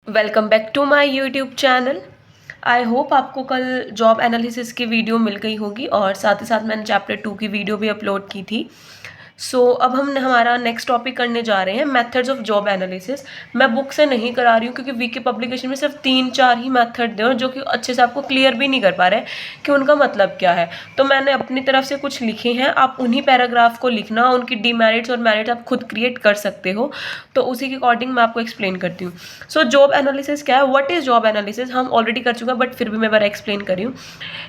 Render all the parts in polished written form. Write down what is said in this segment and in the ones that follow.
Welcome back to my YouTube channel. I hope आपको कल job analysis की video मिल गई होगी और साथ ही साथ मैंने चैप्टर 2 की वीडियो भी अपलोड की थी। अब हम हमारा नेक्स्ट टॉपिक करने जा रहे हैं मेथड्स ऑफ जॉब एनालिसिस। मैं बुक से नहीं करा रही हूँ क्योंकि वीके पब्लिकेशन में सिर्फ 3-4 ही मेथड दे और जो कि अच्छे से आपको क्लियर भी नहीं कर पा रहे कि उनका मतलब क्या है। तो मैंने अपनी तरफ से कुछ लिखे हैं, आप उन्हीं पैराग्राफ को लिखना, उनकी डीमेरिट्स और मेरिट्स आप खुद क्रिएट कर सकते हो। तो उसी के अकॉर्डिंग मैं आपको एक्सप्लेन करती हूँ। जॉब एनालिसिस क्या है, व्हाट इज जॉब एनालिसिस हम ऑलरेडी कर चुके हैं बट फिर भी मैं बार एक्सप्लेन कर रही हूँ।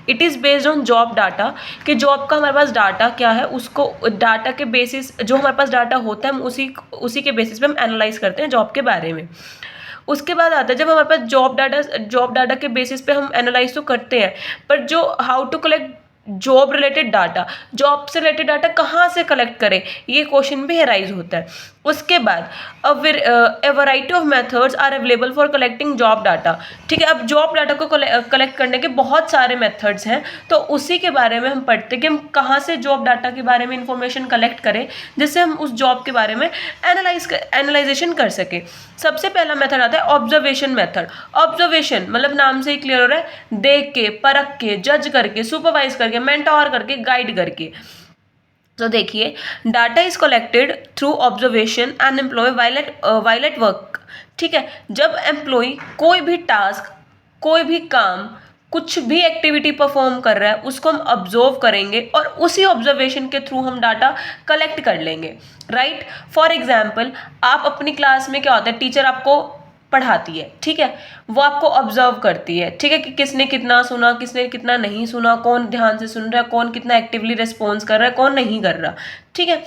It is based on job data, कि जॉब का हमारे पास डाटा क्या है, उसको डाटा के बेसिस जो हमारे पास डाटा होता है हम उसी के बेसिस पे हम एनालाइज करते हैं जॉब के बारे में। उसके बाद आता है जब हमारे पास जॉब डाटा के बेसिस पे हम एनालाइज तो करते हैं, पर जो how to collect job related data, job से रिलेटेड डाटा कहाँ से कलेक्ट करें, ये क्वेश्चन भी अराइज होता है। उसके बाद a variety of methods are available for collecting job data. ठीक है, अब जॉब डाटा को कलेक्ट करने के बहुत सारे मेथड्स हैं, तो उसी के बारे में हम पढ़ते हैं कि हम कहाँ से जॉब डाटा के बारे में इंफॉर्मेशन कलेक्ट करें जिससे हम उस जॉब के बारे में एनालाइजेशन कर सकें। सबसे पहला मेथड आता है ऑब्जर्वेशन मेथड। ऑब्जर्वेशन मतलब नाम से ही क्लियर हो रहा है, देख के, परख के, जज करके, सुपरवाइज करके, मेंटोर करके, गाइड करके। तो देखिए, data is collected through observation and employ while at work. ठीक है, जब एम्प्लॉय कोई भी टास्क, कोई भी काम, कुछ भी एक्टिविटी परफॉर्म कर रहा है उसको हम ऑब्जर्व करेंगे और उसी ऑब्जर्वेशन के थ्रू हम डाटा कलेक्ट कर लेंगे। राइट, फॉर एग्जाम्पल आप अपनी क्लास में क्या होता है, टीचर आपको पढ़ाती है, ठीक है, वो आपको ऑब्जर्व करती है, ठीक है, कि किसने कितना सुना, किसने कितना नहीं सुना, कौन ध्यान से सुन रहा है, कौन कितना एक्टिवली रिस्पॉन्स कर रहा है, कौन नहीं कर रहा। ठीक है,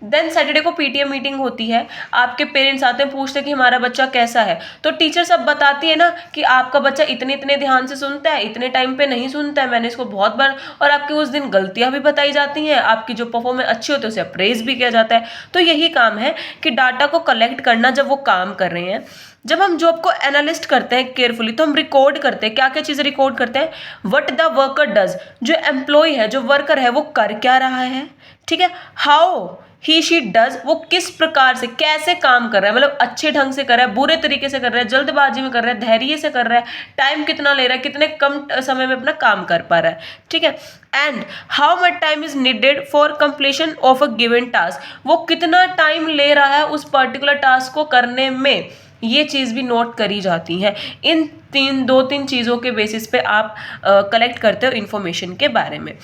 देन सैटरडे को पीटीएम मीटिंग होती है, आपके पेरेंट्स आते हैं, पूछते हैं कि हमारा बच्चा कैसा है, तो टीचर सब बताती है ना कि आपका बच्चा इतने इतने ध्यान से सुनता है, इतने टाइम पे नहीं सुनता है, मैंने इसको बहुत बार, और आपकी उस दिन गलतियां भी बताई जाती हैं, आपकी जो परफॉर्मेंस अच्छी होती है उसे अप्रेज भी किया जाता है। तो यही काम है कि डाटा को कलेक्ट करना जब वो काम कर रहे हैं। जब हम जॉब को एनालिस्ट करते हैं केयरफुली तो हम रिकॉर्ड करते हैं, क्या क्या चीज़ें रिकॉर्ड करते हैं, व्हाट द वर्कर डज, जो एम्प्लॉय है, जो वर्कर है वो कर क्या रहा है। ठीक है, हाउ ही शी डज, वो किस प्रकार से, कैसे काम कर रहा है, मतलब अच्छे ढंग से कर रहा है, बुरे तरीके से कर रहा है, जल्दबाजी में कर रहा है, धैर्य से कर रहा है, टाइम कितना ले रहा है, कितने कम समय में अपना काम कर पा रहा है। ठीक है, and how much time is needed for completion of a given task, वो कितना टाइम ले रहा है उस पर्टिकुलर टास्क को करने में, ये चीज़ भी नोट करी जाती है। इन दो तीन चीज़ों के बेसिस पे आप कलेक्ट करते हो इन्फॉर्मेशन के बारे में।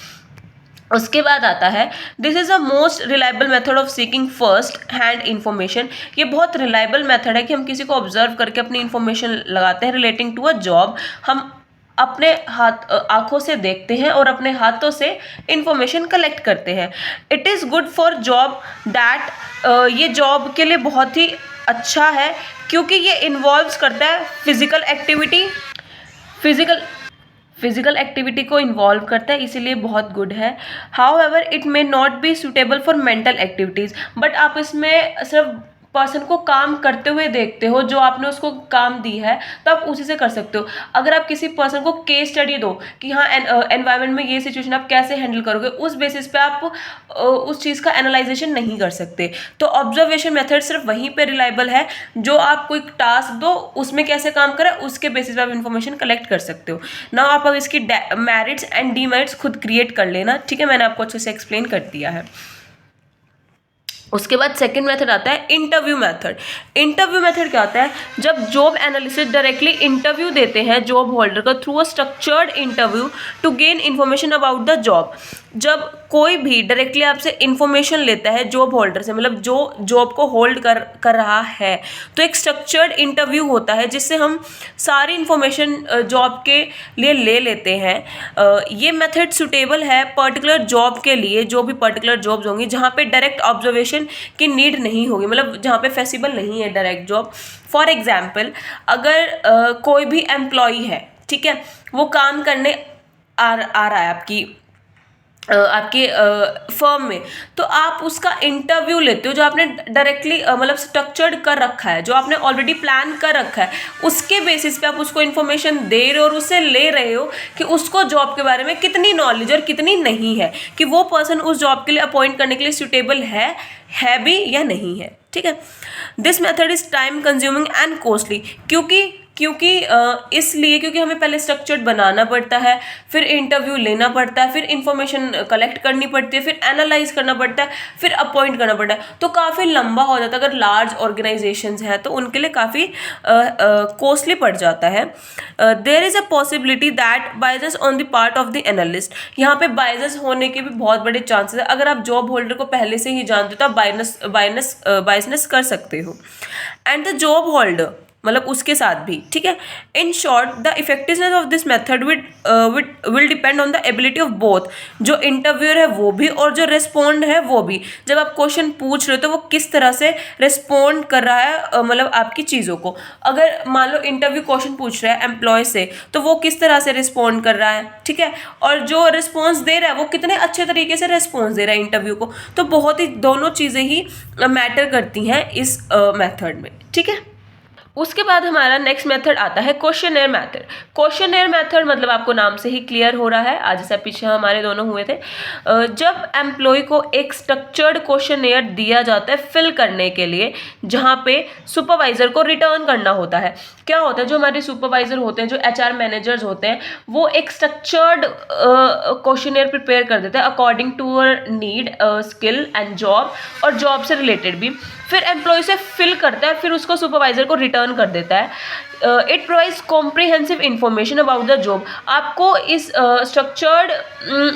उसके बाद आता है this is a most reliable method of seeking first hand information. ये बहुत रिलायबल मेथड है कि हम किसी को ऑब्जर्व करके अपनी इन्फॉर्मेशन लगाते हैं रिलेटिंग टू अ जॉब। हम अपने आंखों से देखते हैं और अपने हाथों से इंफॉर्मेशन कलेक्ट करते हैं। It is good for job that, ये जॉब के लिए बहुत ही अच्छा है क्योंकि ये इन्वॉल्व्स करता है फिजिकल एक्टिविटी, फिजिकल एक्टिविटी को इन्वॉल्व करता है, इसीलिए बहुत गुड है। How ever it may not be suitable for mental activities, but आप इसमें सिर्फ पर्सन को काम करते हुए देखते हो, जो आपने उसको काम दी है तो आप उसी से कर सकते हो। अगर आप किसी पर्सन को केस स्टडी दो कि हाँ एनवायरनमेंट में ये सिचुएशन आप कैसे हैंडल करोगे, उस बेसिस पे आप उस चीज़ का एनालाइजेशन नहीं कर सकते। तो ऑब्जर्वेशन मेथड सिर्फ वहीं पे रिलायबल है, जो आप कोई टास्क दो उसमें कैसे काम करें उसके बेसिस पे आप इन्फॉर्मेशन कलेक्ट कर सकते हो ना। आप अब इसकी मेरिट्स एंड डीमेरिट्स खुद क्रिएट कर लेना, ठीक है, मैंने आपको अच्छे से एक्सप्लेन कर दिया है। उसके बाद सेकंड मेथड आता है इंटरव्यू मेथड। इंटरव्यू मेथड क्या होता है, जब जॉब एनालिसिस डायरेक्टली इंटरव्यू देते हैं जॉब होल्डर को through a structured interview to gain information about the job. जब कोई भी डायरेक्टली आपसे इंफॉर्मेशन लेता है जॉब होल्डर से, मतलब जो जॉब को होल्ड कर रहा है, तो एक स्ट्रक्चर्ड इंटरव्यू होता है जिससे हम सारी इंफॉर्मेशन जॉब के लिए ले लेते हैं। ये मेथड सुटेबल है पर्टिकुलर जॉब के लिए, जो भी पर्टिकुलर जॉब्स होंगी जहाँ पे डायरेक्ट ऑब्जर्वेशन की नीड नहीं होगी, मतलब जहाँ पे फेसिबल नहीं है डायरेक्ट जॉब। फॉर एग्जाम्पल, अगर कोई भी एम्प्लॉई है, ठीक है, वो काम करने आ रहा है आपके फर्म में, तो आप उसका इंटरव्यू लेते हो, जो आपने डायरेक्टली मतलब स्ट्रक्चर्ड कर रखा है, जो आपने ऑलरेडी प्लान कर रखा है, उसके बेसिस पे आप उसको इन्फॉर्मेशन दे रहे हो और उससे ले रहे हो कि उसको जॉब के बारे में कितनी नॉलेज और कितनी नहीं है, कि वो पर्सन उस जॉब के लिए अपॉइंट करने के लिए सुटेबल है भी या नहीं है। ठीक है, this method is time consuming and costly, क्योंकि क्योंकि इसलिए क्योंकि हमें पहले स्ट्रक्चर्ड बनाना पड़ता है, फिर इंटरव्यू लेना पड़ता है, फिर इंफॉर्मेशन कलेक्ट करनी पड़ती है, फिर एनालाइज करना पड़ता है, फिर अपॉइंट करना पड़ता है, तो काफ़ी लंबा हो जाता है। अगर लार्ज ऑर्गेनाइजेशंस हैं तो उनके लिए काफ़ी कॉस्टली पड़ जाता है। There is a possibility that biases on the part of the analyst, यहाँ पे बायसेस होने के भी बहुत बड़े चांसेस है। अगर आप जॉब होल्डर को पहले से ही जानते हो तो आप बायसनेस कर सकते हो। एंड द जॉब होल्डर मतलब उसके साथ भी, ठीक है। In short the effectiveness of this method will depend on the ability of both, जो इंटरव्यूअर है वो भी और जो रिस्पॉन्ड है वो भी। जब आप क्वेश्चन पूछ रहे हो तो वो किस तरह से रिस्पॉन्ड कर रहा है मतलब आपकी चीज़ों को। अगर मान लो इंटरव्यू क्वेश्चन पूछ रहा है एम्प्लॉय से, तो वो किस तरह से रिस्पॉन्ड कर रहा है, ठीक है, और जो रिस्पॉन्स दे रहा है वो कितने अच्छे तरीके से रिस्पॉन्स दे रहा है इंटरव्यू को। तो बहुत ही दोनों चीज़ें ही मैटर करती हैं इस मेथड में, ठीक है। उसके बाद हमारा नेक्स्ट मेथड आता है क्वेश्चनेयर मेथड। क्वेश्चनेयर मेथड मतलब आपको नाम से ही क्लियर हो रहा है, आज से पीछे हमारे दोनों हुए थे। जब एम्प्लॉय को एक स्ट्रक्चर्ड क्वेश्चनेयर दिया जाता है फिल करने के लिए, जहाँ पे सुपरवाइजर को रिटर्न करना होता है। क्या होता है, जो हमारे सुपरवाइजर होते हैं, जो HR मैनेजर्स होते हैं, वो एक स्ट्रक्चर्ड क्वेश्चनेयर प्रिपेयर कर देते हैं according to need, skill and job, और जॉब से रिलेटेड भी। फिर एम्प्लॉय से फिल करता है, फिर उसको सुपरवाइजर को रिटर्न कर देता है। It provides comprehensive information about the job. आपको इस स्ट्रक्चर्ड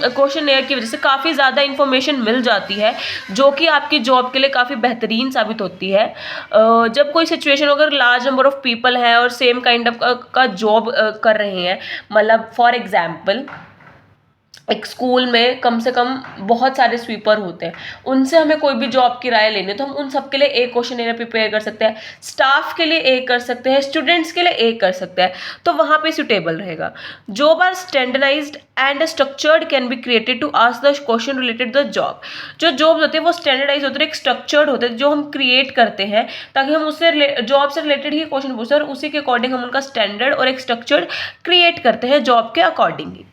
क्वेश्चनेयर की वजह से काफ़ी ज़्यादा इंफॉर्मेशन मिल जाती है, जो कि आपकी जॉब के लिए काफ़ी बेहतरीन साबित होती है। जब कोई सिचुएशन, अगर लार्ज नंबर ऑफ पीपल हैं और सेम काइंड ऑफ का जॉब कर रहे हैं, मतलब फॉर एग्जाम्पल एक स्कूल में कम से कम बहुत सारे स्वीपर होते हैं, उनसे हमें कोई भी जॉब की राय लेनी है तो हम उन सब के लिए एक क्वेश्चनेयर प्रिपेयर कर सकते हैं, स्टाफ के लिए एक कर सकते हैं, स्टूडेंट्स के लिए एक कर सकते हैं, तो वहाँ पे सुटेबल रहेगा। Job are standardised and structured can be created to ask the question related the job. जो जॉब होते हैं वो स्टैंडर्डाइज होते हैं, एक स्ट्रक्चर्ड होते हैं, जो हम क्रिएट करते हैं ताकि हम उससे जॉब से रिलेटेड ही क्वेश्चन पूछते हैं, और उसी के अकॉर्डिंग हम उनका स्टैंडर्ड और एक स्ट्रक्चर्ड क्रिएट करते हैं जॉब के अकॉर्डिंग ही।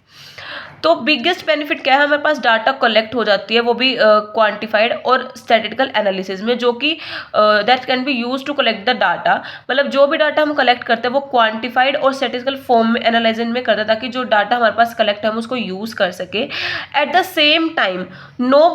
तो बिगेस्ट बेनिफिट क्या है, हमारे पास डाटा कलेक्ट हो जाती है, वो भी क्वांटिफाइड और स्टैटिस्टिकल एनालिसिस में, जो कि that can be use to collect the data. मतलब जो भी डाटा हम कलेक्ट करते हैं वो क्वांटिफाइड और स्टैटिस्टिकल फॉर्म में एनालाइजन में करते हैं, ताकि जो डाटा हमारे पास कलेक्ट है हम उसको यूज कर सके। At the same time no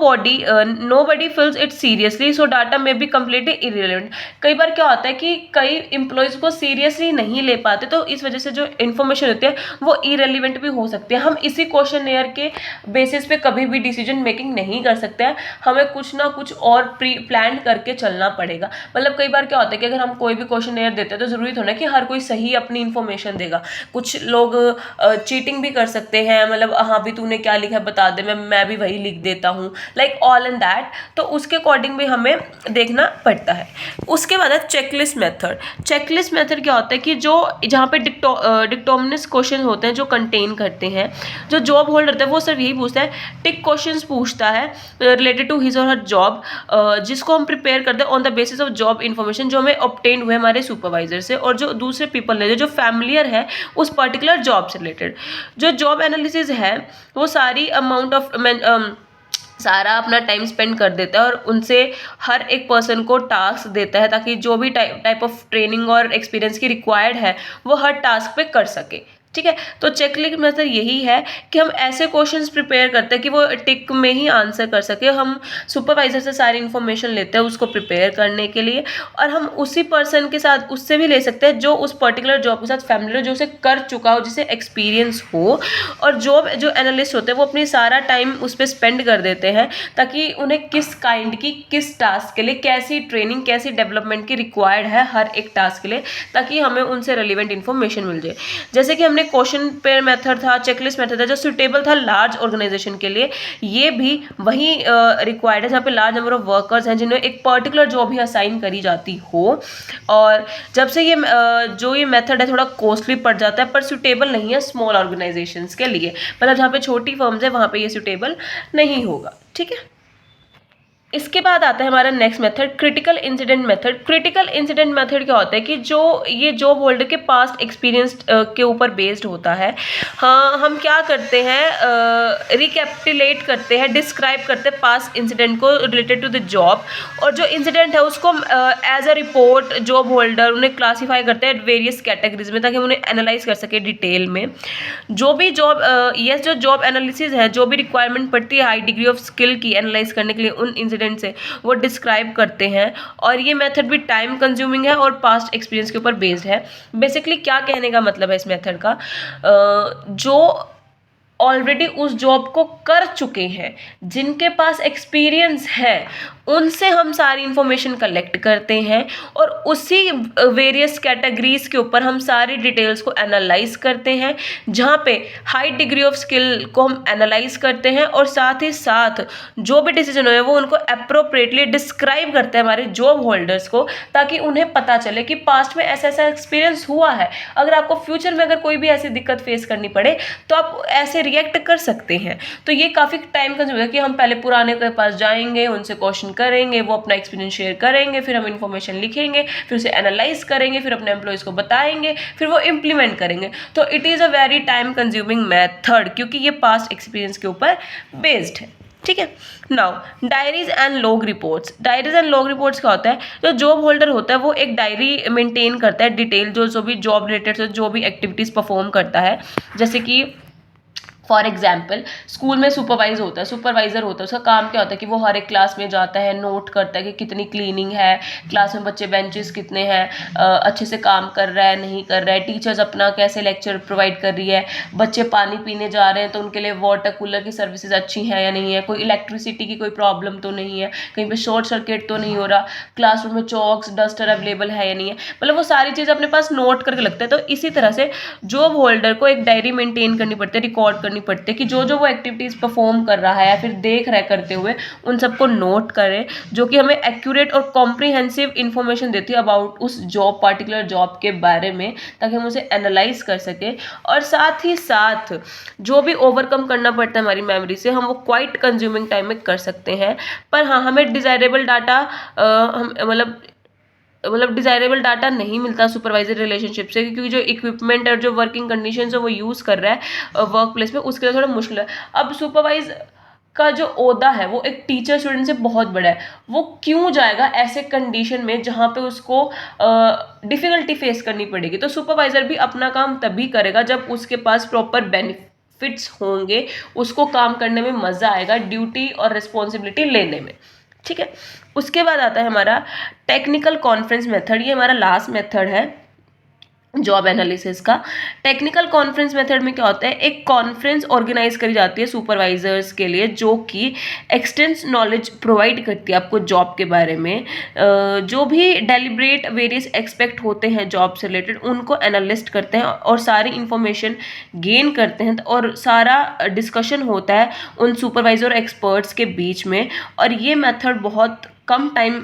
buddy feels it seriously, so data में बी कम्प्लीटली इरेलेवेंट। कई बार क्या होता है कि कई एम्प्लॉयज़ को सीरियसली नहीं ले पाते, तो इस वजह से जो इन्फॉर्मेशन होती है वो इरेलीवेंट भी हो सकती है। हम इसी क्वेश्चनेयर के बेसिस पे कभी भी डिसीजन मेकिंग नहीं कर सकते हैं, हमें कुछ ना कुछ और प्री प्लान करके चलना पड़ेगा। मतलब कई बार क्या होता है कि अगर हम कोई भी क्वेश्चनेयर देते हैं तो ज़रूरी थोड़ा कि हर कोई सही अपनी इन्फॉर्मेशन देगा। कुछ लोग चीटिंग भी कर सकते हैं, मतलब हाँ भी तूने क्या लिखा है बता दे, मैं भी वही लिख देता हूँ, लाइक ऑल एंड दैट। तो उसके अकॉर्डिंग भी हमें देखना पड़ता है। उसके बाद है चेकलिस्ट मेथड। चेकलिस्ट मेथड क्या होता है कि जो जहाँ पे डिक्टोमिनस क्वेश्चन होते हैं जो कंटेन करते हैं, जो जॉब होल्डर होता है वो सिर्फ यही पूछता है, टिक क्वेश्चंस पूछता है रिलेटेड टू हिज और हर जॉब, जिसको हम प्रिपेयर करते हैं on the basis of job information जो हमें ऑब्टेन हुए हमारे सुपरवाइजर से और जो दूसरे पीपल ने जो फैमिलियर है उस पर्टिकुलर जॉब से रिलेटेड। जो जॉब एनालिसिस है वो सारी अमाउंट ऑफ सारा अपना टाइम स्पेंड कर देता है और उनसे हर एक पर्सन को टास्क देता है, ताकि जो भी टाइप ऑफ ट्रेनिंग और एक्सपीरियंस की रिक्वायर्ड है वो हर टास्क पे कर सके। ठीक है, तो चेकलिस्ट मेथड यही है कि हम ऐसे क्वेश्चंस प्रिपेयर करते हैं कि वो टिक में ही आंसर कर सके। हम सुपरवाइजर से सारी इन्फॉर्मेशन लेते हैं उसको प्रिपेयर करने के लिए, और हम उसी पर्सन के साथ उससे भी ले सकते हैं जो उस पर्टिकुलर जॉब के साथ फैमिलियर, जो उसे कर चुका हो, जिसे एक्सपीरियंस हो। और जो एनालिस्ट होते हैं वो अपनी सारा टाइम उस पर स्पेंड कर देते हैं ताकि उन्हें किस काइंड की किस टास्क के लिए कैसी ट्रेनिंग कैसी डेवलपमेंट की रिक्वायर्ड है हर एक टास्क के लिए, ताकि हमें उनसे रेलिवेंट इन्फॉर्मेशन मिल जाए। जैसे कि हमने क्वेश्चन पेयर मेथड था, चेकलिस्ट मेथड था जो सुटेबल था लार्ज ऑर्गेनाइजेशन के लिए, ये भी वही रिक्वायर्ड है जहाँ पे लार्ज नंबर ऑफ वर्कर्स हैं जिन्हें एक पर्टिकुलर जॉब ही असाइन करी जाती हो। और जब से ये जो ये मेथड है थोड़ा कॉस्टली पड़ जाता है, पर सुटेबल नहीं है स्मॉल ऑर्गेनाइजेशंस के लिए, मतलब जहाँ पे छोटी फर्म्स है वहाँ पे ये सुटेबल नहीं होगा। ठीक है, इसके बाद आता है हमारा next method, critical incident method. Critical incident method क्या होता है कि जो ये जॉब होल्डर के पास्ट एक्सपीरियंस के ऊपर बेस्ड होता है। हाँ, हम क्या करते हैं, रिकैपिटुलेट करते हैं, डिस्क्राइब करते हैं पास्ट इंसिडेंट को रिलेटेड टू द जॉब, और जो इंसिडेंट है उसको as a report job holder उन्हें क्लासीफाई करते हैं वेरियस कैटेगरीज में, ताकि हम उन्हें एनालाइज कर सके डिटेल में। जो भी जॉब जो जॉब एनालिसिस है, जो भी रिक्वायरमेंट पड़ती है हाई डिग्री ऑफ स्किल की एनालाइज करने के लिए उन इंसिडेंट से, वो डिस्क्राइब करते हैं। और ये मेथड भी टाइम कंज्यूमिंग है और पास्ट एक्सपीरियंस के ऊपर बेस्ड है। बेसिकली क्या कहने का मतलब है इस मेथड का, जो ऑलरेडी उस जॉब को कर चुके हैं, जिनके पास एक्सपीरियंस है, उनसे हम सारी इंफॉर्मेशन कलेक्ट करते हैं और उसी वेरियस कैटेगरीज के ऊपर हम सारी डिटेल्स को एनालाइज करते हैं, जहाँ पे हाई डिग्री ऑफ स्किल को हम एनालाइज करते हैं और साथ ही साथ जो भी डिसीजन है वो उनको अप्रोप्रिएटली डिस्क्राइब करते हैं हमारे जॉब होल्डर्स को, ताकि उन्हें पता चले कि पास्ट में ऐसा ऐसा एक्सपीरियंस हुआ है। अगर आपको फ्यूचर में अगर कोई भी ऐसी दिक्कत फेस करनी पड़े तो आप ऐसे रिएक्ट कर सकते हैं। तो ये काफ़ी टाइम कंज्यूम है कि हम पहले पुराने के पास जाएंगे, उनसे क्वेश्चन करेंगे, वो अपना एक्सपीरियंस शेयर करेंगे, फिर हम इन्फॉर्मेशन लिखेंगे, फिर उसे एनालाइज करेंगे, फिर अपने एम्प्लॉयज़ को बताएंगे, फिर वो इम्प्लीमेंट करेंगे। तो it is a very time consuming method, क्योंकि ये पास्ट एक्सपीरियंस के ऊपर बेस्ड है। ठीक है। Now diaries and log reports. Diaries and log reports क्या होता है, जो जॉब होल्डर होता है वो एक डायरी मेंटेन करता है, डिटेल जो भी जॉब रिलेटेड जो भी एक्टिविटीज़ परफॉर्म करता है। जैसे कि फॉर एग्जाम्पल स्कूल में सुपरवाइजर होता है, उसका काम क्या होता है कि वो हर एक क्लास में जाता है, नोट करता है कि कितनी क्लीनिंग है, क्लास में बच्चे बेंचेस कितने हैं, अच्छे से काम कर रहा है नहीं कर रहा है, टीचर्स अपना कैसे लेक्चर प्रोवाइड कर रही है, बच्चे पानी पीने जा रहे हैं तो उनके लिए वाटर कूलर की सर्विसेज अच्छी हैं या नहीं है, कोई इलेक्ट्रिसिटी की कोई प्रॉब्लम तो नहीं है, कहीं पर शॉर्ट सर्किट तो नहीं हो रहा, क्लासरूम में चॉक्स डस्टर अवेलेबल है या नहीं है, मतलब वो सारी चीज़ अपने पास नोट करके लगता है। तो इसी तरह से जॉब होल्डर को एक डायरी मेंटेन करनी पड़ती है, रिकॉर्ड करनी पड़ती है कि जो जो वो एक्टिविटीज़ परफॉर्म कर रहा है या फिर देख रहा है करते हुए, उन सबको नोट करें, जो कि हमें एक्यूरेट और कॉम्प्रिहेंसिव इंफॉर्मेशन देती है अबाउट उस जॉब, पार्टिकुलर जॉब के बारे में, ताकि हम उसे एनालाइज कर सकें। और साथ ही साथ जो भी ओवरकम करना पड़ता है हमारी मेमोरी से, हम वो क्वाइट कंज्यूमिंग टाइम में कर सकते हैं। पर हाँ, हमें डिज़ायरेबल डाटा हम मतलब डिज़ायरेबल डाटा नहीं मिलता सुपरवाइजर रिलेशनशिप से, क्योंकि जो इक्विपमेंट और जो वर्किंग कंडीशन है वो यूज़ कर रहा है वर्क प्लेस में, उसके लिए थोड़ा मुश्किल है। अब सुपरवाइज का जो ओहदा है वो एक टीचर स्टूडेंट से बहुत बड़ा है, वो क्यों जाएगा ऐसे कंडीशन में जहाँ पे उसको डिफ़िकल्टी फेस करनी पड़ेगी। तो सुपरवाइज़र भी अपना काम तभी करेगा जब उसके पास प्रॉपर बेनिफिट्स होंगे, उसको काम करने में मज़ा आएगा, ड्यूटी और रिस्पॉन्सिबिलिटी लेने में। ठीक है। उसके बाद आता है हमारा टेक्निकल कॉन्फ्रेंस मेथड। ये हमारा लास्ट मेथड है जॉब एनालिसिस का। टेक्निकल कॉन्फ्रेंस मेथड में क्या होता है, एक कॉन्फ्रेंस ऑर्गेनाइज करी जाती है सुपरवाइजर्स के लिए, जो कि एक्सटेंस नॉलेज प्रोवाइड करती है आपको जॉब के बारे में। जो भी डेलिब्रेट वेरियस एक्सपेक्ट होते हैं जॉब से रिलेटेड, उनको एनालिस्ट करते हैं और सारी इंफॉर्मेशन गेन करते हैं, और सारा डिस्कशन होता है उन सुपरवाइजर और एक्सपर्ट्स के बीच में। और ये मेथड बहुत कम टाइम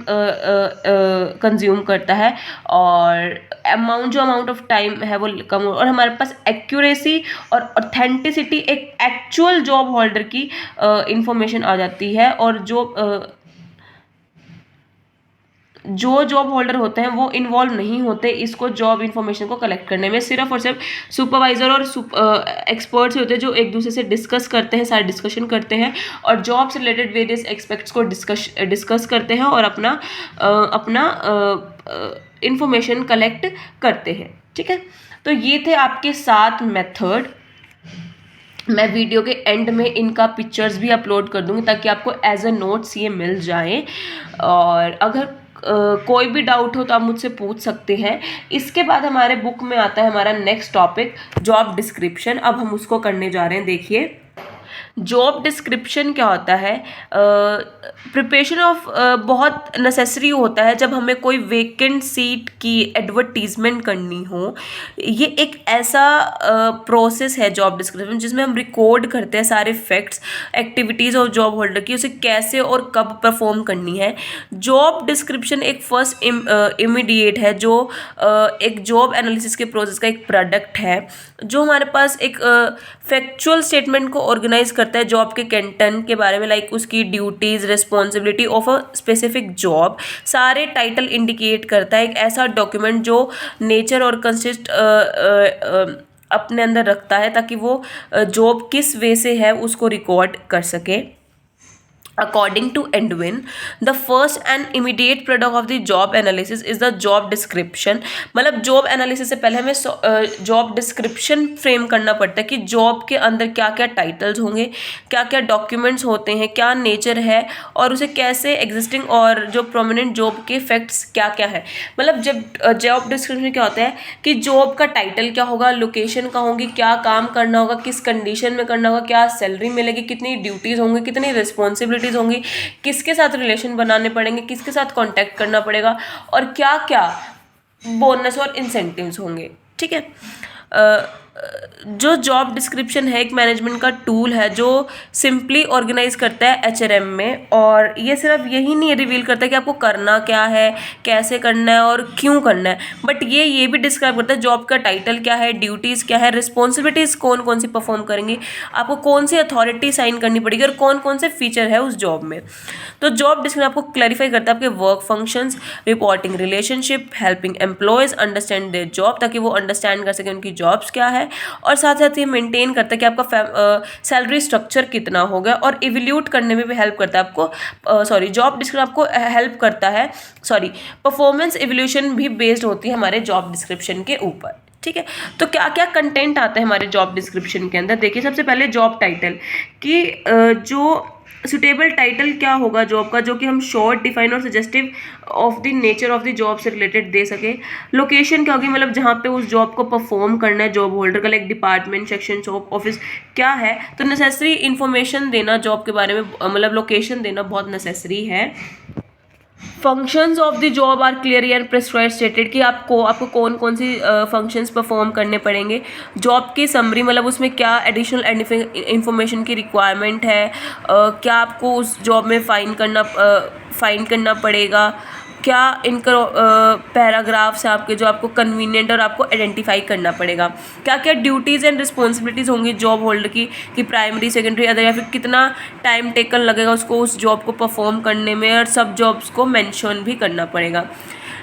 कंज्यूम करता है, और अमाउंट ऑफ टाइम है वो कम, और हमारे पास एक्यूरेसी और ऑथेंटिसिटी, एक एक्चुअल जॉब होल्डर की इंफॉर्मेशन आ जाती है। और जो जॉब होल्डर होते हैं वो इन्वॉल्व नहीं होते इसको जॉब इन्फॉर्मेशन को कलेक्ट करने में, सिर्फ और सिर्फ सुपरवाइजर और एक्सपर्ट्स होते हैं जो एक दूसरे से डिस्कस करते हैं, सारे डिस्कशन करते हैं और जॉब से रिलेटेड वेरियस एक्सपेक्ट्स को डिस्कस करते हैं और अपना इंफॉर्मेशन कलेक्ट करते हैं। ठीक है। तो ये थे आपके 7 मेथड। मैं वीडियो के एंड में इनका पिक्चर्स भी अपलोड कर दूंगी ताकि आपको एज अ नोट्स ये मिल जाए, और अगर कोई भी डाउट हो तो आप मुझसे पूछ सकते हैं। इसके बाद हमारे बुक में आता है हमारा नेक्स्ट टॉपिक, जॉब डिस्क्रिप्शन। अब हम उसको करने जा रहे हैं। देखिए, जॉब डिस्क्रिप्शन क्या होता है, प्रिपरेशन ऑफ बहुत नेसेसरी होता है जब हमें कोई वेकेंट सीट की एडवर्टीजमेंट करनी हो। ये एक ऐसा प्रोसेस है जॉब डिस्क्रिप्शन जिसमें हम रिकॉर्ड करते हैं सारे फैक्ट्स, एक्टिविटीज़ और जॉब होल्डर की, उसे कैसे और कब परफॉर्म करनी है। जॉब डिस्क्रिप्शन एक फर्स्ट इमीडिएट है जो एक जॉब एनालिसिस के प्रोसेस का एक प्रोडक्ट है, जो हमारे पास एक फैक्चुअल स्टेटमेंट को ऑर्गेनाइज करता है जॉब के कंटेंट के बारे में, लाइक उसकी duties, responsibility of a specific job, सारे टाइटल इंडिकेट करता है। एक ऐसा डॉक्यूमेंट जो नेचर और कंसिस्ट अपने अंदर रखता है ताकि वो जॉब किस वे से है उसको रिकॉर्ड कर सके। According to Edwin, the first and immediate product of the job analysis is the job description। मतलब जॉब एनालिसिस से पहले हमें जॉब डिस्क्रिप्शन फ्रेम करना पड़ता है कि जॉब के अंदर क्या क्या टाइटल्स होंगे, क्या क्या डॉक्यूमेंट्स होते हैं, क्या नेचर है और उसे कैसे एग्जिस्टिंग और जो प्रोमिनेंट जॉब के फैक्ट्स क्या क्या है। मतलब जब जॉब डिस्क्रिप्शन क्या होता है कि जॉब का टाइटल क्या होगा, लोकेशन कहाँ होगी, क्या काम करना होगा, किस कंडीशन में करना होगा, क्या सैलरी मिलेगी, कितनी ड्यूटीज़ होंगी, कितनी रिस्पॉन्सिबिलिटीज़ होंगी, किसके साथ रिलेशन बनाने पड़ेंगे, किसके साथ कांटेक्ट करना पड़ेगा और क्या क्या बोनस और इंसेंटिव्स होंगे। ठीक है। जो जॉब डिस्क्रिप्शन है एक मैनेजमेंट का टूल है जो सिंपली ऑर्गेनाइज करता है एचआरएम में, और ये सिर्फ यही नहीं रिवील करता है कि आपको करना क्या है, कैसे करना है और क्यों करना है, बट ये भी डिस्क्राइब करता है जॉब का टाइटल क्या है, ड्यूटीज़ क्या है, रिस्पॉन्सिबिलिटीज़ कौन कौन सी परफॉर्म करेंगी, आपको कौन सी अथॉरिटी साइन करनी पड़ेगी और कौन कौन से फीचर है उस जॉब में। तो जॉब डिस्क्रिप्शन आपको क्लैरिफाई करता है आपके work functions, reporting relationship, helping employees understand their job, ताकि वो अंडरस्टैंड कर सकें उनकी जॉब्स क्या है, और साथ साथ ये मेंटेन करता है कि आपका सैलरी स्ट्रक्चर कितना होगा, और इवैल्यूएट करने में भी हेल्प करता है आपको। जॉब डिस्क्रिप्शन आपको हेल्प करता है, परफॉर्मेंस इवैल्यूएशन भी बेस्ड होती है हमारे जॉब डिस्क्रिप्शन के ऊपर। ठीक है। तो क्या क्या कंटेंट आता है हमारे जॉब डिस्क्रिप्शन के अंदर, देखिए सबसे पहले जॉब टाइटल कि जो सुटेबल टाइटल क्या होगा जॉब का, जो कि हम शॉर्ट, डिफाइन और suggestive of the nature of the job से रिलेटेड दे सके। लोकेशन क्या होगी, मतलब जहाँ पे उस जॉब को परफॉर्म करना है जॉब होल्डर का, like department, section, shop, office क्या है, तो नेसेसरी इन्फॉर्मेशन देना जॉब के बारे में, मतलब लोकेशन देना बहुत नेसेसरी है। Functions of the job are clearly and prescribed stated कि आपको कौन कौन सी फंक्शंस परफॉर्म करने पड़ेंगे। जॉब की समरी, मतलब उसमें क्या एडिशनल इन्फॉर्मेशन की रिक्वायरमेंट है, क्या आपको उस जॉब में फाइन करना पड़ेगा, क्या इनका पैराग्राफ्स है आपके जो आपको कन्वीनियंट और आपको आइडेंटिफाई करना पड़ेगा, क्या क्या ड्यूटीज़ एंड रिस्पॉन्सिबिलिटीज़ होंगी जॉब होल्डर की कि प्राइमरी, सेकेंडरी, अदर, या फिर कितना टाइम टेकन लगेगा उसको उस जॉब को परफॉर्म करने में, और सब जॉब्स को मेंशन भी करना पड़ेगा।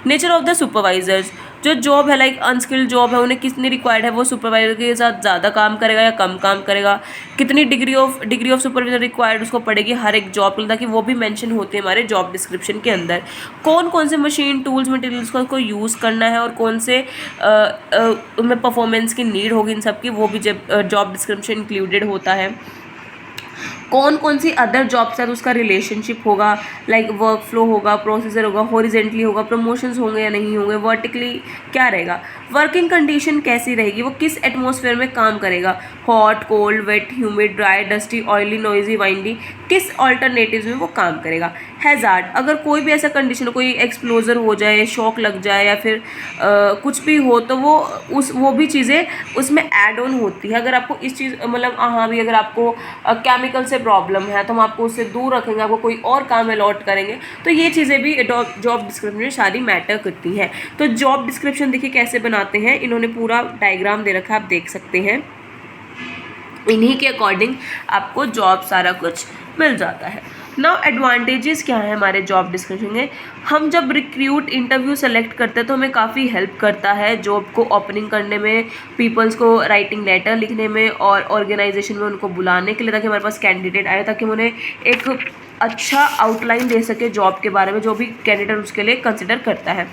नेचर ऑफ द सुपरवाइजर्स, जो जॉब है लाइक अनस्किल्ड जॉब है, उन्हें कितनी रिक्वायर्ड है, वो सुपरवाइजर के साथ ज़्यादा काम करेगा या कम काम करेगा, कितनी डिग्री ऑफ सुपरवाइजर रिक्वायर्ड उसको पड़ेगी हर एक जॉब के लिए, ताकि वो भी मेंशन होते हैं हमारे जॉब डिस्क्रिप्शन के अंदर। कौन कौन से मशीन, टूल्स, मटेरियल्स को यूज़ करना है और कौन से उनमें परफॉर्मेंस की नीड होगी, इन सब की वो भी जॉब डिस्क्रिप्शन इंक्लूडेड होता है। कौन कौन सी अदर जॉब से उसका रिलेशनशिप होगा, लाइक वर्क फ्लो होगा, प्रोसीजर होगा, हॉरिजेंटली होगा, प्रमोशंस होंगे या नहीं होंगे, वर्टिकली क्या रहेगा, वर्किंग कंडीशन कैसी रहेगी, वो किस एटमॉस्फेयर में काम करेगा, hot, cold, wet, humid, dry, dusty, oily, noisy, windy, किस ऑल्टरनेटिव्स में वो काम करेगा। हैजार्ड, अगर कोई भी ऐसा कंडीशन हो, कोई एक्सप्लोजर हो जाए, शॉक लग जाए या फिर कुछ भी हो, तो वो भी चीज़ें उसमें ऐड ऑन होती है। अगर आपको इस चीज़ मतलब हाँ भी अगर आपको केमिकल से प्रॉब्लम है तो हम आपको उससे दूर रखेंगे, आपको कोई और काम अलॉट करेंगे, तो ये चीज़ें भी जॉब डिस्क्रिप्शन में सारी मैटर करती हैं। तो जॉब डिस्क्रिप्शन देखिए कैसे बनाते हैं, इन्होंने पूरा डायग्राम दे रखा है, आप देख सकते हैं। इन्हीं के अकॉर्डिंग आपको जॉब सारा कुछ मिल जाता है। नाउ एडवांटेजेस क्या है हमारे जॉब डिस्क्रिप्शन में, हम जब रिक्रूट इंटरव्यू सेलेक्ट करते हैं तो हमें काफ़ी हेल्प करता है जॉब को ओपनिंग करने में, पीपल्स को राइटिंग लेटर लिखने में और ऑर्गेनाइजेशन में उनको बुलाने के लिए, ताकि हमारे पास कैंडिडेट आए, ताकि हम उन्हें एक अच्छा आउटलाइन दे सके जॉब के बारे में, जो भी कैंडिडेट उसके लिए कंसिडर करता है।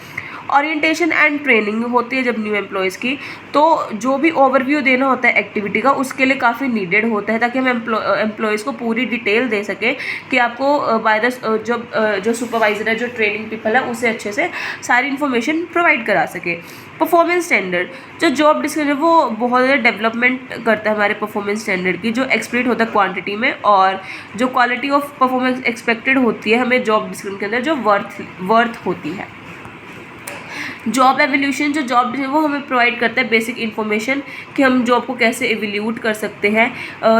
ओरिएंटेशन एंड ट्रेनिंग होती है जब न्यू एम्प्लॉयज़ की, तो जो भी ओवरव्यू देना होता है एक्टिविटी का, उसके लिए काफ़ी नीडेड होता है, ताकि हम एम्प्लॉयज़ को पूरी डिटेल दे सकें कि आपको बाय द जो सुपरवाइज़र है, जो ट्रेनिंग पीपल है, उसे अच्छे से सारी इन्फॉर्मेशन प्रोवाइड करा सके। परफॉर्मेंस स्टैंडर्ड, जो जॉब डिस्क्रिप्शन है वो बहुत ज़्यादा डेवलपमेंट करता है हमारे परफॉर्मेंस स्टैंडर्ड की, जो एक्सपेक्ट होता है क्वांटिटी में, और जो क्वालिटी ऑफ परफॉर्मेंस एक्सपेक्टेड होती है हमें जॉब डिस्क्रिप्शन के अंदर, जो वर्थ होती है। जॉब एवोल्यूशन, जो जॉब है वो हमें प्रोवाइड करता है बेसिक इन्फॉर्मेशन कि हम जॉब को कैसे एवोल्यूट कर सकते हैं।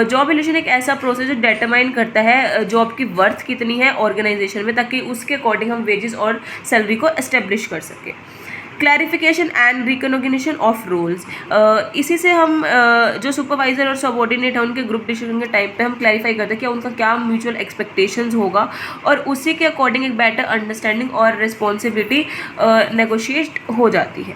जॉब एवोल्यूशन एक ऐसा प्रोसेस जो डिटरमाइन करता है जॉब की वर्थ कितनी है ऑर्गेनाइजेशन में, ताकि उसके अकॉर्डिंग हम वेजेस और सैलरी को एस्टेब्लिश कर सकें। Clarification and recognition of roles, इसी से हम जो सुपरवाइजर और सबऑर्डिनेट है उनके ग्रुप डिसीजन के टाइम पे हम क्लैरिफाई करते हैं कि उनका क्या म्यूचुअल एक्सपेक्टेशंस होगा और उसी के अकॉर्डिंग एक बेटर अंडरस्टैंडिंग और रिस्पॉन्सिबिलिटी नेगोशिएट हो जाती है।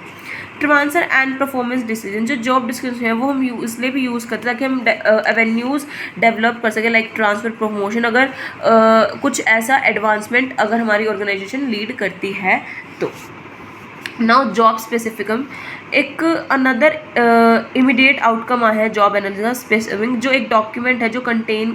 ट्रांसफर एंड परफॉर्मेंस डिसीजन, जो जॉब डिस्क्रिप्शन है वो हम इसलिए भी यूज़ करते हैं ताकि हम एवेन्यूज़ डेवलप कर सकें, लाइक ट्रांसफ़र, प्रमोशन, अगर कुछ ऐसा एडवांसमेंट अगर हमारी ऑर्गेनाइजेशन लीड करती है तो। नाउ जॉब स्पेसिफिकम, एक अनदर इमीडिएट आउटकम है जॉब एनालिसिस स्पेसिफिक, जो एक डॉक्यूमेंट है जो कंटेन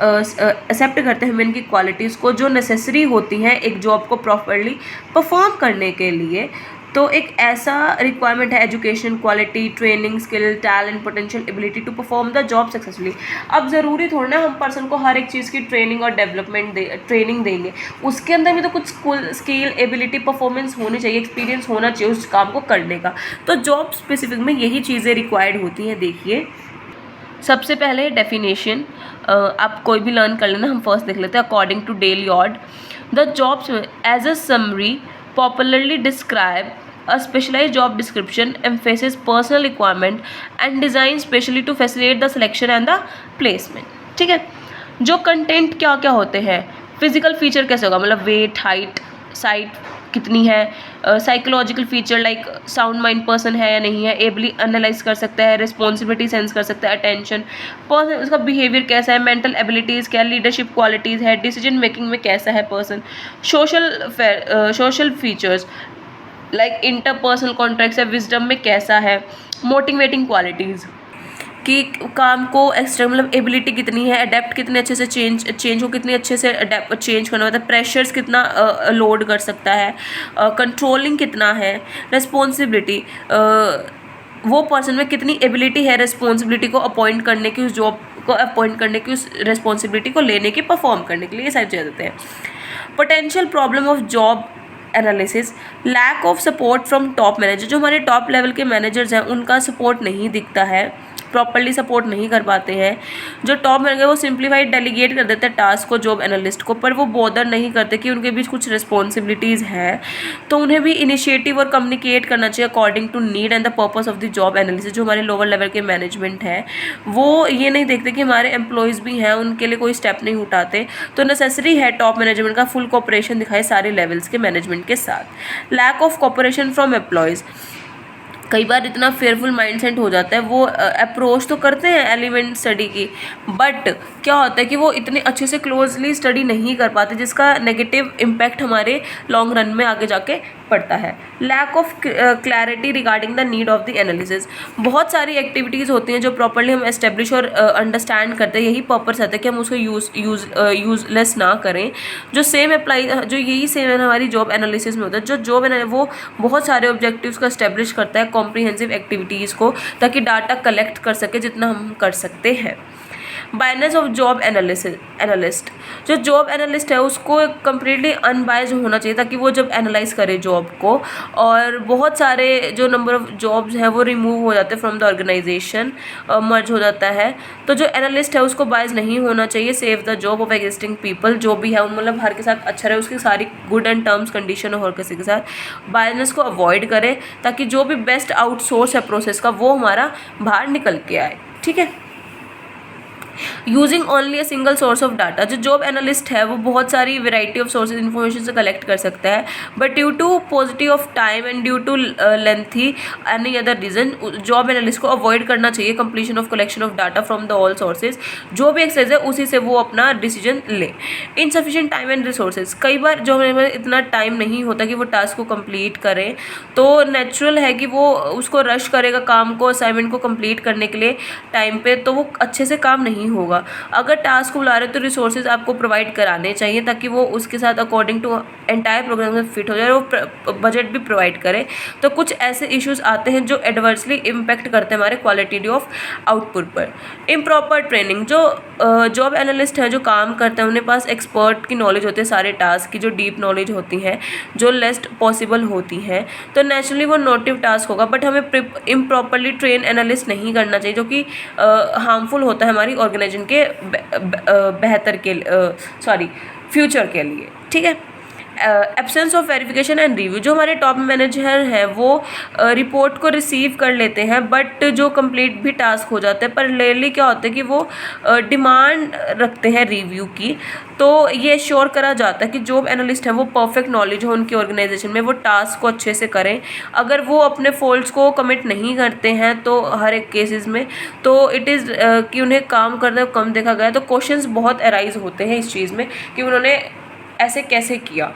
एक्सेप्ट करते हैं इनकी क्वालिटीज़ को जो नेसेसरी होती हैं एक जॉब को प्रॉपरली परफॉर्म करने के लिए। तो एक ऐसा रिक्वायरमेंट है education, quality, training, skill, talent, potential, ability to perform the job successfully. अब ज़रूरी थोड़ा ना हम पर्सन को हर एक चीज़ की ट्रेनिंग और डेवलपमेंट ट्रेनिंग देंगे, उसके अंदर भी तो कुछ स्किल, एबिलिटी, परफॉर्मेंस होनी चाहिए, एक्सपीरियंस होना चाहिए उस काम को करने का। तो जॉब स्पेसिफिक में यही चीज़ें रिक्वायर्ड होती हैं। देखिए, सबसे पहले डेफिनेशन आप कोई भी लर्न कर लेना, हम फर्स्ट देख लेते हैं। अकॉर्डिंग टू डेल यॉर्ड, the jobs as a summary popularly describe a specialized job description, emphasizes personal requirement and designed specially to facilitate the selection and the placement। ठीक है, जो कंटेंट क्या क्या होते हैं, फिजिकल फीचर कैसे होगा, मतलब वेट, हाइट, साइट कितनी है, psychological feature like sound mind person है या नहीं है, एबली एनालाइज कर सकता है, रिस्पॉन्सिबिलिटी सेंस कर सकता है, अटेंशन, पर्सन उसका बिहेवियर कैसा है, मेंटल एबिलिटीज़ क्या, लीडरशिप क्वालिटीज़ है, डिसीजन मेकिंग में कैसा है person, social features like interpersonal contracts है, विजडम में कैसा है, मोटिवेटिंग क्वालिटीज़ कि काम को एक्स्ट्रा मतलब एबिलिटी कितनी है, अडेप्ट कितने अच्छे से चेंज को कितनी अच्छे से अडेप्ट चेंज करना होता है, प्रेशर्स कितना लोड कर सकता है, कंट्रोलिंग कितना है, रिस्पॉन्सिबिलिटी वो पर्सन में कितनी एबिलिटी है रिस्पॉन्सिबिलिटी को अपॉइंट करने की, उस जॉब को अपॉइंट करने की, उस रिस्पॉन्सिबिलिटी को लेने की, परफॉर्म करने के लिए, ये सारी चीज़ें देते हैं। Potential problem of job analysis, lack of support from top manager, जो हमारे टॉप लेवल के मैनेजर्स हैं उनका सपोर्ट नहीं दिखता है, प्रॉपर्ली सपोर्ट नहीं कर पाते हैं। जो टॉप मैनेजर वो सिंप्लीफाइड डेलीगेट कर देते हैं टास्क को जॉब एनालिस्ट को, पर वो बॉदर नहीं करते कि उनके बीच कुछ रिस्पॉन्सिबिलिटीज़ हैं, तो उन्हें भी इनिशिएटिव और कम्युनिकेट करना चाहिए according to need and the purpose of the job analysis. जो हमारे लोअर लेवल के मैनेजमेंट है वो ये नहीं देखते कि हमारे एम्प्लॉयज़ भी हैं, उनके लिए कोई स्टेप नहीं उठाते। तो नेसेसरी है टॉप मैनेजमेंट का फुल कोऑपरेशन दिखाए सारे लेवल्स के मैनेजमेंट के साथ। Lack of cooperation from employees, कई बार इतना फेयरफुल माइंडसेट हो जाता है, वो अप्रोच तो करते हैं एलिमेंट स्टडी की, बट क्या होता है कि वो इतने अच्छे से क्लोजली स्टडी नहीं कर पाते, जिसका नेगेटिव इम्पैक्ट हमारे लॉन्ग रन में आगे जाके पड़ता है। Lack of clarity regarding the need of the analysis, बहुत सारी एक्टिविटीज़ होती हैं जो प्रॉपर्ली हम एस्टेब्लिश और अंडरस्टैंड करते हैं, यही पर्पस रहता है कि हम उसको यूजलेस ना करें। जो सेम अप्लाई, जो यही सेम हमारी जॉब एनालिसिस में होता है, जो जॉब वो बहुत सारे ऑब्जेक्टिव्स को एस्टेब्लिश करता है, कॉम्प्रिहेंसिव एक्टिविटीज़ को, ताकि डाटा कलेक्ट कर सके जितना हम कर सकते हैं। बायनेस ऑफ जॉब एनालिस्ट, जो जॉब एनालिस्ट है उसको कम्प्लीटली अनबायस्ड होना चाहिए ताकि वो जब एनालाइज करे जॉब को, और बहुत सारे जो नंबर ऑफ जॉब्स हैं वो रिमूव हो जाते हैं फ्रॉम द ऑर्गेनाइजेशन, मर्ज हो जाता है। तो जो एनालिस्ट है उसको बायस नहीं होना चाहिए, save the job of existing people, जो भी है मतलब हर के साथ अच्छा रहे, उसकी सारी गुड एंड टर्म्स कंडीशन हो हर किसी के साथ। बायनेस को अवॉइड करें ताकि जो भी बेस्ट आउटसोर्स है प्रोसेस का वो हमारा बाहर निकल के आए। ठीक है, using only a single source of data, जो जॉब एनालिस्ट है वो बहुत सारी वेराइटी ऑफ सोर्सेज इन्फॉर्मेशन से कलेक्ट कर सकता है, but due to positive of time and due to lengthy any other reason, job analyst को अवॉइड करना चाहिए completion of collection of data from the all sources, जो भी एक्सेस है उसी से वो अपना डिसीजन ले। इनसफिशिएंट टाइम एंड रिसोर्सेज, कई बार जो हमें इतना टाइम नहीं होता कि वो टास्क को कंप्लीट करें, तो नेचुरल है कि वो उसको रश करेगा काम को, असाइनमेंट को कंप्लीट करने के लिए टाइम पे, तो वो अच्छे से काम नहीं होगा। अगर टास्क को बुला रहे हो तो रिसोर्सेज आपको प्रोवाइड कराने चाहिए ताकि वो उसके साथ अकॉर्डिंग टू एंटायर प्रोग्राम में फिट हो जाए, वो बजट भी प्रोवाइड करे। तो कुछ ऐसे इश्यूज आते हैं जो एडवर्सली इम्पैक्ट करते हैं हमारे क्वालिटी ऑफ आउटपुट पर। इम्प्रॉपर ट्रेनिंग, जो जॉब एनालिस्ट हैं जो काम करते हैं उन्हें पास एक्सपर्ट की नॉलेज होती है सारे टास्क की, जो डीप नॉलेज होती हैं, जो लेस्ट पॉसिबल होती हैं, तो नेचुरली वो नोटिव टास्क होगा, बट हमें इम्प्रॉपरली ट्रेन एनालिस्ट नहीं करना चाहिए जो कि हार्मफुल होता है हमारी ऑर्गेनाइजेशन के बेहतर के फ्यूचर के लिए। ठीक है, absence of verification and review, जो हमारे टॉप मैनेजर हैं वो रिपोर्ट को रिसीव कर लेते हैं बट जो कंप्लीट भी टास्क हो जाते हैं, पर रेयरली क्या होता है कि वो डिमांड रखते हैं रिव्यू की। तो ये श्योर करा जाता है कि जॉब एनालिस्ट हैं वो परफेक्ट नॉलेज हो उनकी ऑर्गेनाइजेशन में, वो टास्क को अच्छे से करें। अगर वो अपने फॉल्ट्स को कमिट नहीं करते हैं तो हर एक केसेस में, तो इट इज़ कि उन्हें काम करना कम देखा गया। तो क्वेश्चंस बहुत अराइज होते हैं इस चीज़ में कि उन्होंने ऐसे कैसे किया।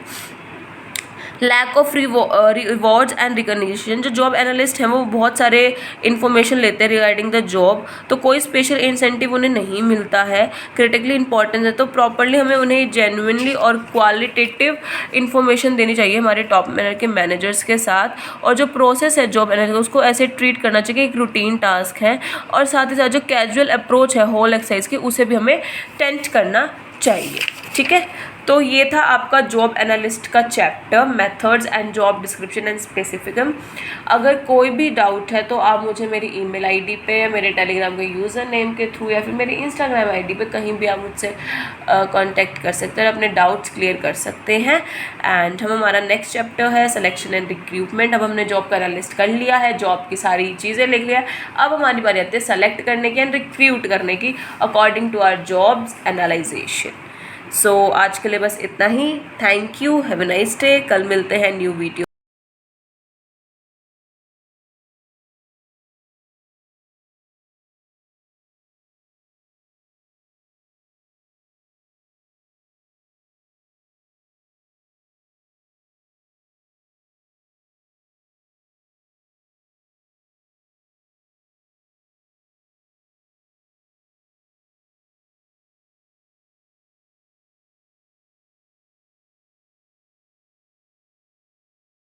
Lack of rewards and recognition, जो जॉब एनालिस्ट हैं वो बहुत सारे इन्फॉर्मेशन लेते हैं रिगार्डिंग द जॉब, तो कोई स्पेशल इंसेंटिव उन्हें नहीं मिलता है। क्रिटिकली इंपॉर्टेंट है, तो प्रॉपरली हमें उन्हें जेन्युइनली और क्वालिटेटिव इन्फॉर्मेशन देनी चाहिए हमारे टॉप मैनेजर के मैनेजर्स के साथ। और जो प्रोसेस है जॉब एनालिस्ट उसको ऐसे ट्रीट करना चाहिए कि एक रूटीन टास्क है, और साथ ही साथ जो कैजुअल अप्रोच है होल एक्सरसाइज की उसे भी हमें टेंट करना चाहिए। ठीक है, तो ये था आपका जॉब एनालिस्ट का chapter, methods and job description and specification. अगर कोई भी डाउट है तो आप मुझे मेरी ईमेल आईडी पे, मेरे टेलीग्राम के यूज़र नेम के थ्रू या फिर मेरी इंस्टाग्राम आईडी पे कहीं भी आप मुझसे कांटेक्ट कर सकते हैं, अपने डाउट्स क्लियर कर सकते हैं। एंड हमारा नेक्स्ट चैप्टर है सिलेक्शन एंड रिक्रूटमेंट। अब हमने जॉब का एनालिस्ट कर लिया है, जॉब की सारी चीज़ें लिख लिया, अब हमारी बारी आती है सेलेक्ट करने की एंड रिक्रूट करने की according to our jobs analysation. So आज के लिए बस इतना ही। Thank you, have a nice day. कल मिलते हैं न्यू वीडियो।